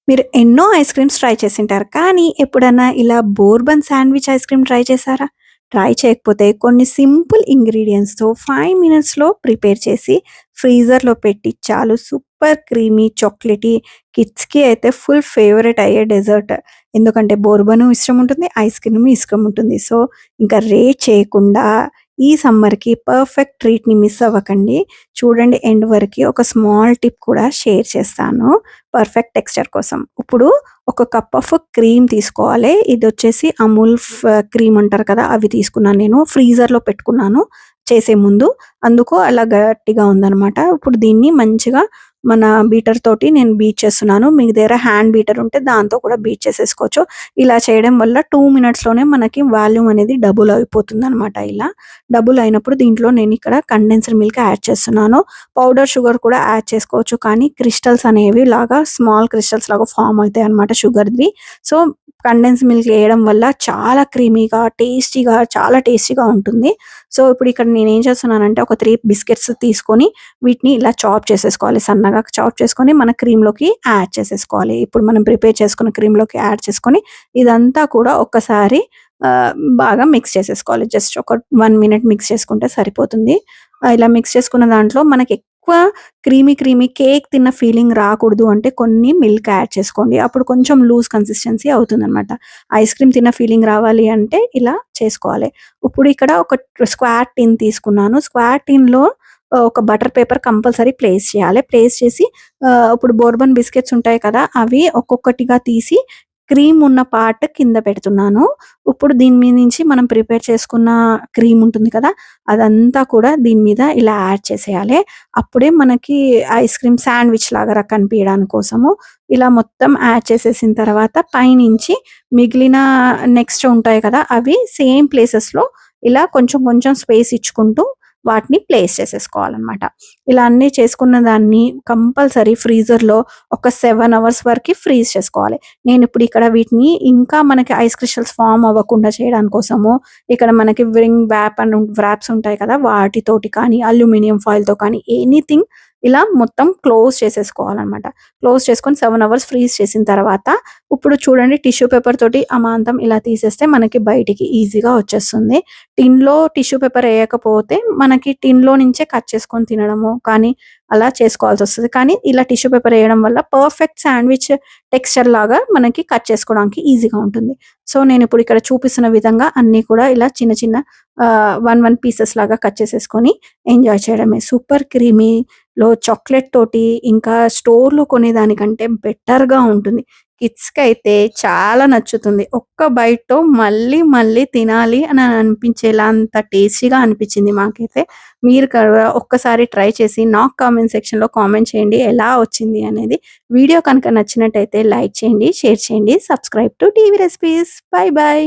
మీరు ఎన్నో ice creams try చేసుంటారు. కానీ ఎప్పుడన్నా ఇలా bourbon sandwich ice cream try చేశారా? ట్రై చేయకపోతే కొన్ని సింపుల్ ఇంగ్రీడియెంట్స్‌తో 5 మినిట్స్‌లో ప్రిపేర్ చేసి ఫ్రీజర్‌లో పెట్టి చాలు సూపర్ క్రీమీ చాక్లేటీ కిడ్స్‌కి అయితే ఫుల్ ఫేవరెట్ అయ్యే డెజర్ట్. ఎందుకంటే బోర్బను ఇష్టం ఉంటుంది. ఐస్ క్రీమ్ ఇష్టం ఉంటుంది. సో, ఇంకా లేట్ చేయకుండా ఈ సమ్మర్‌కి పర్ఫెక్ట్ ట్రీట్‌ని మిస్ అవ్వకండి. చూడండి ఎండ్ వరకి ఒక స్మాల్ టిప్ కూడా షేర్ చేస్తాను. పర్ఫెక్ట్ టెక్స్చర్ కోసం. ఇప్పుడు ఒక కప్ ఆఫ్ క్రీమ్ తీసుకోవాలి. ఇదొచ్చేసి అమూల్ క్రీమ్ అంటారు కదా! అవి తీసుకున్నాను నేను. ఫ్రీజర్‌లో పెట్టుకున్నాను చేసే ముందు. అందుకు అలా గట్టిగా ఉందనమాట. ఇప్పుడు దీన్ని మంచిగా మన బీటర్ తోటి నేను బీట్ చేస్తున్నాను. మీ దగ్గర హ్యాండ్ బీటర్ ఉంటే దాంతో కూడా బీట్ చేసేసుకోవచ్చు. ఇలా చేయడం వల్ల 2 మినిట్స్‌లోనే మనకి వాల్యూమ్ అనేది డబుల్ అయిపోతుందనమాట ఇలా. డబుల్ అయినప్పుడు దీంట్లో నేనిక్కడ కండెన్స్డ్ మిల్క్ యాడ్ చేస్తున్నాను. పౌడర్ షుగర్ కూడా యాడ్ చేసుకోవచ్చు. కానీ క్రిస్టల్స్ అనేవి లాగా స్మాల్ క్రిస్టల్స్ లాగా ఫార్మ్ అయితాయన్నమాట షుగర్‌వి. సో, కండెన్స్ మిల్క్ ఎయడం వల్ల చాలా క్రీమీగా, టేస్టీగా చాలా టేస్టీగా ఉంటుంది. సో, ఇప్పుడు ఇక్కడ నేనేం చేస్తున్నానంటే ఒక 3 బిస్కెట్స్ తీసుకొని వీటిని ఇలా చాప్ చేసేసుకోవాలి. సన్నగా చాప్ చేసుకొని మన క్రీమ్‌లోకి యాడ్ చేసేసుకోవాలి. ఇప్పుడు మనం ప్రిపేర్ చేసుకున్న క్రీమ్‌లోకి యాడ్ చేసుకొని ఇదంతా కూడా ఒక్కసారి ఆహ్, బాగా మిక్స్ చేసేసుకోవాలి. జస్ట్ ఒక 1 మినిట్ మిక్స్ చేసుకుంటే సరిపోతుంది. ఇలా మిక్స్ చేసుకున్న దాంట్లో మనకెక్కువ క్రీమీ కేక్ తిన్న ఫీలింగ్ రాకూడదు అంటే కొన్ని మిల్క్ యాడ్ చేసుకోండి. అప్పుడు కొంచెం లూజ్ కన్సిస్టెన్సీ అవుతుందనమాట. ఐస్ క్రీమ్ తిన్న ఫీలింగ్ రావాలి అంటే ఇలా చేసుకోవాలి. ఇప్పుడు ఇక్కడ ఒక స్క్వేర్ టిన్ తీసుకున్నాను. స్క్వేర్ టిన్‌లో ఒక బటర్ పేపర్ కంపల్సరీ ప్లేస్ చేయాలి. ప్లేస్ చేసి ఇప్పుడు బోర్బన్ బిస్కెట్స్ ఉంటాయి కదా! అవి ఒక్కొక్కటిగా తీసి క్రీమ్ ఉన్న పార్ట్ కింద పెడుతున్నాను. ఇప్పుడు దీని మీద నుంచి మనం ప్రిపేర్ చేసుకున్న క్రీమ్ ఉంటుంది కదా! అదంతా కూడా దీని మీద ఇలా యాడ్ చేసేయాలి. అప్పుడే మనకి ఐస్ క్రీమ్ శాండ్‌విచ్ లాగా కనిపియడాని కోసము ఇలా మొత్తం యాడ్ చేసేసిన తర్వాత పైనుంచి మిగిలిన నెక్స్ట్ ఉంటాయి కదా! అవి సేమ్ ప్లేసెస్‌లో ఇలా కొంచెం కొంచెం స్పేస్ ఇచ్చుకుంటూ వాటిని ప్లేస్ చేసేసుకోవాలనమాట. ఇలా అన్నీ చేసుకున్న దాన్ని కంపల్సరీ ఫ్రీజర్‌లో ఒక 7 అవర్స్ వరకి ఫ్రీజ్ చేసుకోవాలి. నేనిప్పుడు ఇక్కడ వీటిని ఇంకా మనకి ఐస్ క్రిస్టల్స్ ఫార్మ్ అవ్వకుండా చేయడాని కోసము ఇక్కడ మనకి వ్రాప్స్ ఉంటాయి కదా! వాటితోటి కానీ, అల్యూమినియం ఫాయిల్‌తో కానీ ఎనీథింగ్ ఇలా మొత్తం క్లోజ్ చేసేసుకోవాలనమాట. క్లోజ్ చేసుకొని 7 అవర్స్ ఫ్రీజ్ చేసిన తర్వాత ఇప్పుడు చూడండి టిష్యూ పేపర్ తోటి అమాంతం ఇలా తీసేస్తే మనకి బయటికి ఈజీగా వచ్చేస్తుంది. టిన్‌లో టిష్యూ పేపర్ ఎయకపోతే మనకి టిన్‌లో నుంచే కట్ చేసుకొని తినడము కానీ అలా చేసుకోవాల్సొస్తది. కానీ ఇలా టిష్యూ పేపర్ ఎయడం వల్ల పర్ఫెక్ట్ శాండ్‌విచ్ టెక్స్చర్ లాగా మనకి కట్ చేసుకోవడానికి ఈజీగా ఉంటుంది. సో, నేనిప్పుడు ఇక్కడ చూపిస్తున్న విధంగా అన్నీ కూడా ఇలా చిన్న చిన్న 1 పీసెస్ లాగా కట్ చేసేసుకొని ఎంజాయ్ చేయడమే. సూపర్ క్రీమీలో చాక్లేట్ తోటి ఇంకా స్టోర్‌లో కొనేదానికంటే బెటర్‌గా ఉంటుంది. కిడ్స్‌కైతే చాలా నచ్చుతుంది. ఒక్క బైట్‌తో మళ్ళీ మళ్ళీ తినాలి అని అనిపించేలా అంత టేస్టీగా అనిపించింది మాకైతే. మీరు కూడా ఒక్కసారి ట్రై చేసి నాకు కామెంట్ సెక్షన్‌లో కామెంట్ చేయండి ఎలా వచ్చింది అనేది. వీడియో కనుక నచ్చినట్టయితే లైక్ చేయండి, షేర్ చేయండి. Subscribe to TV recipes. By by.